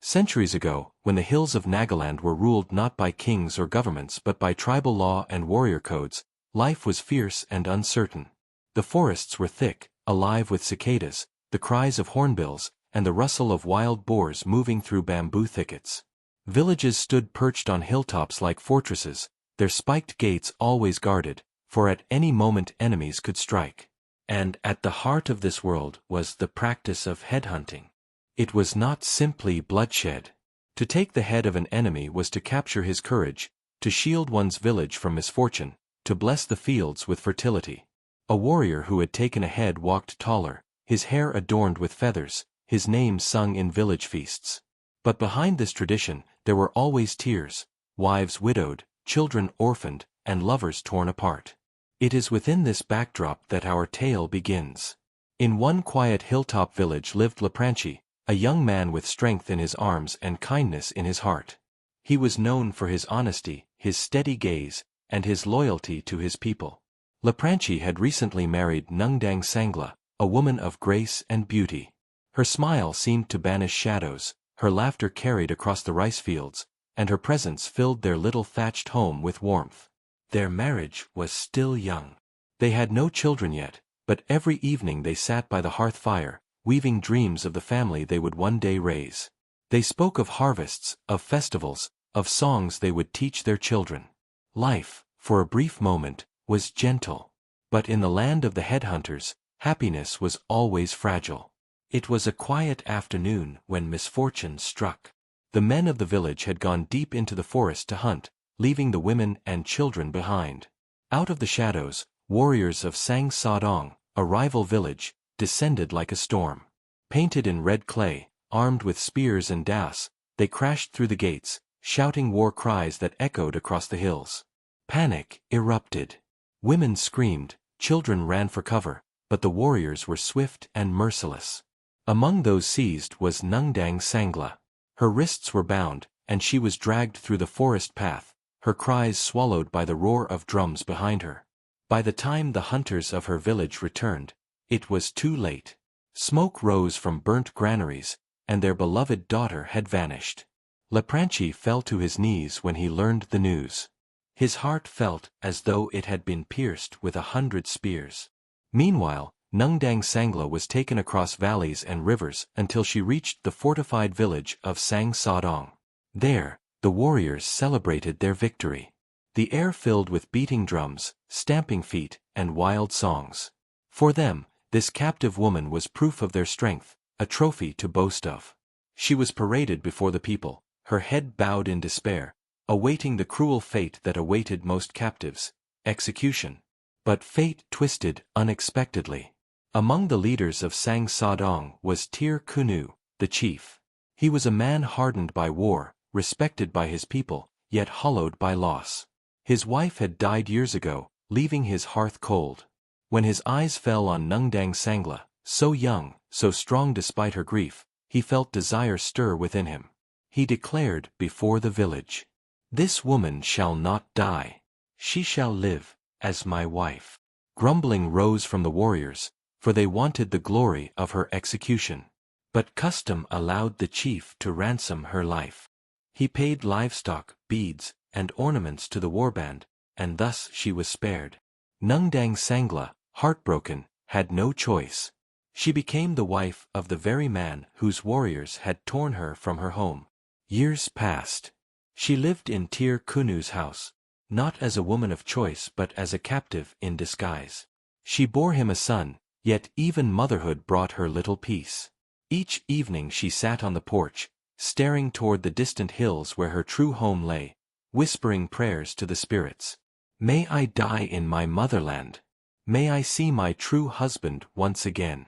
Centuries ago, when the hills of Nagaland were ruled not by kings or governments but by tribal law and warrior codes, life was fierce and uncertain. The forests were thick, alive with cicadas, the cries of hornbills, and the rustle of wild boars moving through bamboo thickets. Villages stood perched on hilltops like fortresses, their spiked gates always guarded, for at any moment enemies could strike. And at the heart of this world was the practice of headhunting. It was not simply bloodshed. To take the head of an enemy was to capture his courage, to shield one's village from misfortune, to bless the fields with fertility. A warrior who had taken a head walked taller, his hair adorned with feathers, his name sung in village feasts. But behind this tradition, there were always tears, wives widowed, children orphaned, and lovers torn apart. It is within this backdrop that our tale begins. In one quiet hilltop village lived Lepranchi, a young man with strength in his arms and kindness in his heart. He was known for his honesty, his steady gaze, and his loyalty to his people. Lepranchi had recently married Nungdang Sangla, a woman of grace and beauty. Her smile seemed to banish shadows, her laughter carried across the rice fields, and her presence filled their little thatched home with warmth. Their marriage was still young. They had no children yet, but every evening they sat by the hearth fire, weaving dreams of the family they would one day raise. They spoke of harvests, of festivals, of songs they would teach their children. Life, for a brief moment, was gentle. But in the land of the headhunters, happiness was always fragile. It was a quiet afternoon when misfortune struck. The men of the village had gone deep into the forest to hunt, leaving the women and children behind. Out of the shadows, warriors of Sang Sadong, a rival village, descended like a storm. Painted in red clay, armed with spears and das, they crashed through the gates, shouting war cries that echoed across the hills. Panic erupted. Women screamed, children ran for cover, but the warriors were swift and merciless. Among those seized was Nungdang Sangla. Her wrists were bound, and she was dragged through the forest path, her cries swallowed by the roar of drums behind her. By the time the hunters of her village returned, it was too late. Smoke rose from burnt granaries, and their beloved daughter had vanished. Lepranchi fell to his knees when he learned the news. His heart felt as though it had been pierced with 100 spears. Meanwhile, Nungdang Sangla was taken across valleys and rivers until she reached the fortified village of Sang Sadong. There, the warriors celebrated their victory. The air filled with beating drums, stamping feet, and wild songs. For them, this captive woman was proof of their strength, a trophy to boast of. She was paraded before the people, her head bowed in despair, awaiting the cruel fate that awaited most captives, execution. But fate twisted unexpectedly. Among the leaders of Sang Sadong was Tir Kunu, the chief. He was a man hardened by war, respected by his people, yet hollowed by loss. His wife had died years ago, leaving his hearth cold. When his eyes fell on Nungdang Sangla, so young, so strong despite her grief, he felt desire stir within him. He declared before the village, "This woman shall not die. She shall live, as my wife." Grumbling rose from the warriors, for they wanted the glory of her execution. But custom allowed the chief to ransom her life. He paid livestock, beads, and ornaments to the warband, and thus she was spared. Nungdang Sangla, heartbroken, had no choice. She became the wife of the very man whose warriors had torn her from her home. Years passed. She lived in Tir Kunu's house, not as a woman of choice but as a captive in disguise. She bore him a son, yet even motherhood brought her little peace. Each evening she sat on the porch, staring toward the distant hills where her true home lay, whispering prayers to the spirits. "May I die in my motherland. May I see my true husband once again."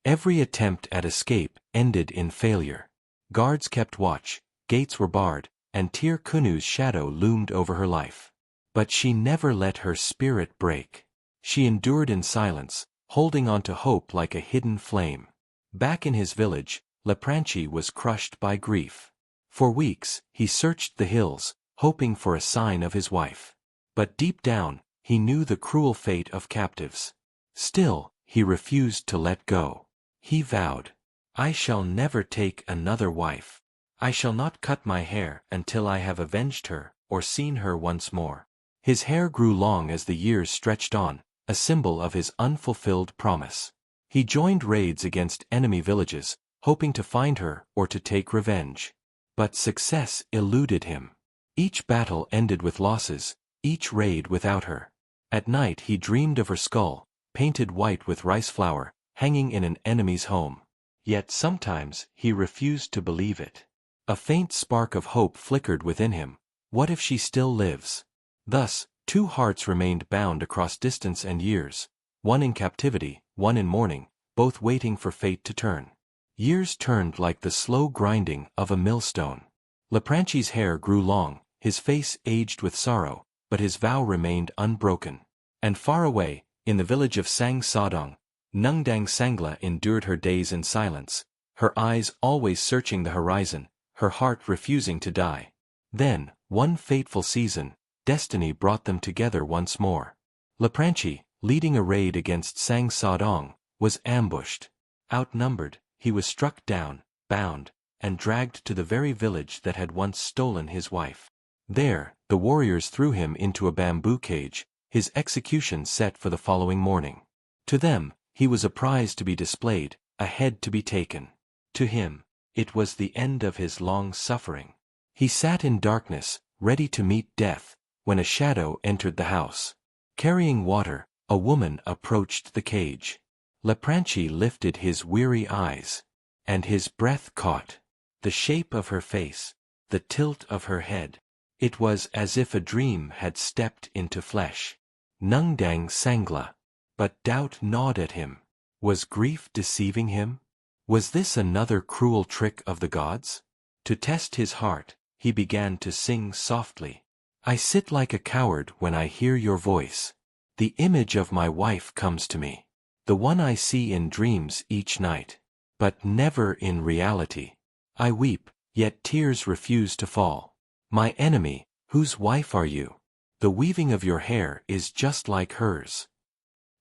Every attempt at escape ended in failure. Guards kept watch, gates were barred, and Tir Kunu's shadow loomed over her life. But she never let her spirit break. She endured in silence, holding on to hope like a hidden flame. Back in his village, Lepranchi was crushed by grief. For weeks, he searched the hills, hoping for a sign of his wife. But deep down, he knew the cruel fate of captives. Still, he refused to let go. He vowed, "I shall never take another wife. I shall not cut my hair until I have avenged her, or seen her once more. His hair grew long as the years stretched on, a symbol of his unfulfilled promise. He joined raids against enemy villages, hoping to find her or to take revenge. But success eluded him. Each battle ended with losses, each raid without her. At night he dreamed of her skull, painted white with rice flour, hanging in an enemy's home. Yet sometimes he refused to believe it. A faint spark of hope flickered within him. What if she still lives? Thus, two hearts remained bound across distance and years, one in captivity, one in mourning, both waiting for fate to turn. Years turned like the slow grinding of a millstone. Lepranchi's hair grew long, his face aged with sorrow, but his vow remained unbroken. And far away, in the village of Sang Sadong, Nungdang Sangla endured her days in silence, her eyes always searching the horizon, her heart refusing to die. Then, one fateful season, destiny brought them together once more. Lepranchi, leading a raid against Sang Sadong, was ambushed. Outnumbered, he was struck down, bound, and dragged to the very village that had once stolen his wife. There, the warriors threw him into a bamboo cage, his execution set for the following morning. To them, he was a prize to be displayed, a head to be taken. To him, it was the end of his long suffering. He sat in darkness, ready to meet death, when a shadow entered the house. Carrying water, a woman approached the cage. Lepranchi lifted his weary eyes, and his breath caught the shape of her face, the tilt of her head. It was as if a dream had stepped into flesh. Nungdang Sangla. But doubt gnawed at him. Was grief deceiving him? Was this another cruel trick of the gods? To test his heart, he began to sing softly. I sit like a coward when I hear your voice. The image of my wife comes to me. The one I see in dreams each night. But never in reality. I weep, yet tears refuse to fall. My enemy, whose wife are you? The weaving of your hair is just like hers.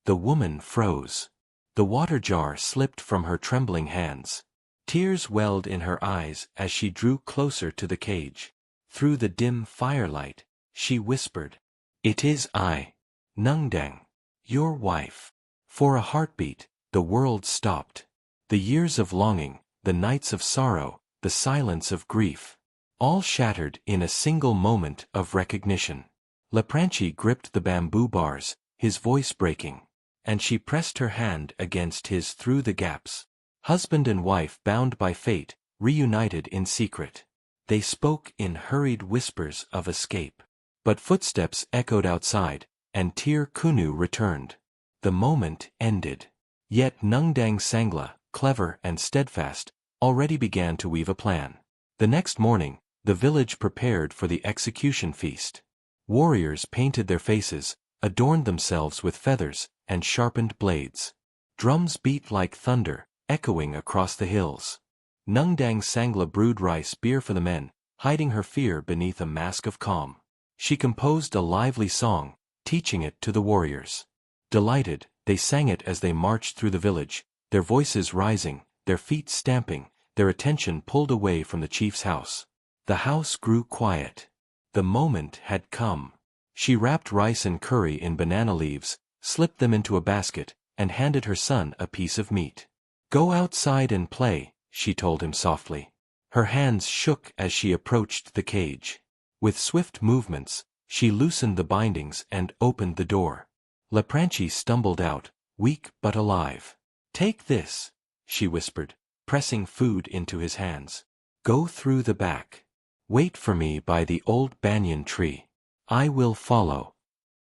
The woman froze. The water jar slipped from her trembling hands. Tears welled in her eyes as she drew closer to the cage. Through the dim firelight, she whispered, It is I, Nungdang, your wife. For a heartbeat, the world stopped. The years of longing, the nights of sorrow, the silence of grief, all shattered in a single moment of recognition. Lepranchi gripped the bamboo bars, his voice breaking, and she pressed her hand against his through the gaps. Husband and wife bound by fate, reunited in secret. They spoke in hurried whispers of escape. But footsteps echoed outside, and Tir Kunu returned. The moment ended. Yet Nungdang Sangla, clever and steadfast, already began to weave a plan. The next morning, the village prepared for the execution feast. Warriors painted their faces, adorned themselves with feathers, and sharpened blades. Drums beat like thunder, echoing across the hills. Nungdang Sangla brewed rice beer for the men, hiding her fear beneath a mask of calm. She composed a lively song, teaching it to the warriors. Delighted, they sang it as they marched through the village, their voices rising, their feet stamping, their attention pulled away from the chief's house. The house grew quiet. The moment had come. She wrapped rice and curry in banana leaves, slipped them into a basket, and handed her son a piece of meat. Go outside and play, she told him softly. Her hands shook as she approached the cage. With swift movements, she loosened the bindings and opened the door. Lepranchi stumbled out, weak but alive. Take this, she whispered, pressing food into his hands. Go through the back. Wait for me by the old banyan tree. I will follow.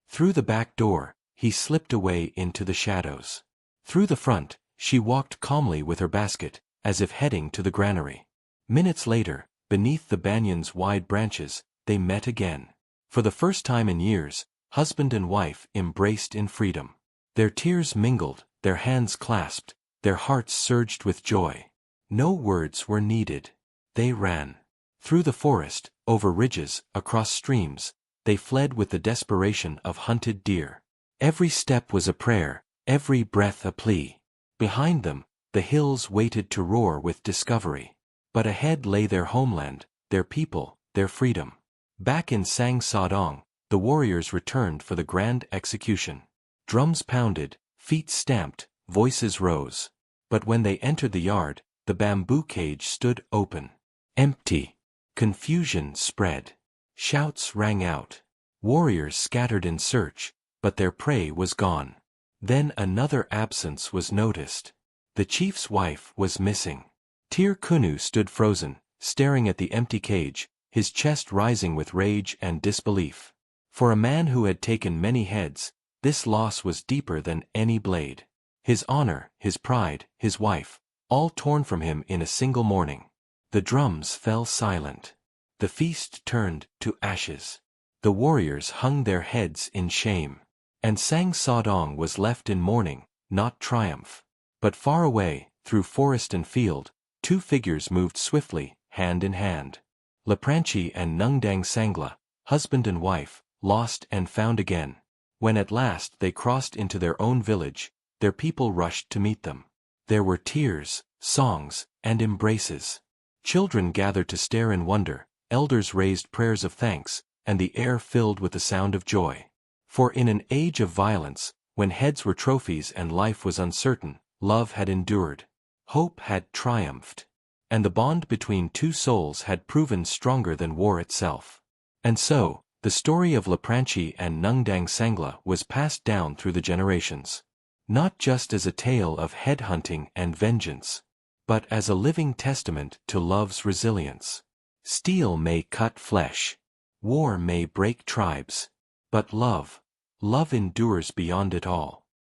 Through the back door, he slipped away into the shadows. Through the front, she walked calmly with her basket, as if heading to the granary. Minutes later, beneath the banyan's wide branches, they met again. For the first time in years, husband and wife embraced in freedom. Their tears mingled, their hands clasped, their hearts surged with joy. No words were needed. They ran. Through the forest, over ridges, across streams, they fled with the desperation of hunted deer. Every step was a prayer, every breath a plea. Behind them, the hills waited to roar with discovery. But ahead lay their homeland, their people, their freedom. Back in Sang Sadong, the warriors returned for the grand execution. Drums pounded, feet stamped, voices rose. But when they entered the yard, the bamboo cage stood open. Empty. Confusion spread. Shouts rang out. Warriors scattered in search, but their prey was gone. Then another absence was noticed. The chief's wife was missing. Tir Kunu stood frozen, staring at the empty cage, his chest rising with rage and disbelief. For a man who had taken many heads, this loss was deeper than any blade. His honor, his pride, his wife, all torn from him in a single morning. The drums fell silent. The feast turned to ashes. The warriors hung their heads in shame. And Sang Sadong was left in mourning, not triumph. But far away, through forest and field, two figures moved swiftly, hand in hand. Lepranchi and Nungdang Sangla, husband and wife, lost and found again. When at last they crossed into their own village, their people rushed to meet them. There were tears, songs, and embraces. Children gathered to stare in wonder, elders raised prayers of thanks, and the air filled with the sound of joy. For in an age of violence, when heads were trophies and life was uncertain, love had endured. Hope had triumphed. And the bond between two souls had proven stronger than war itself. And so, the story of Lepranchi and Nungdang Sangla was passed down through the generations. Not just as a tale of headhunting and vengeance, but as a living testament to love's resilience. Steel may cut flesh. War may break tribes. But love endures beyond it all.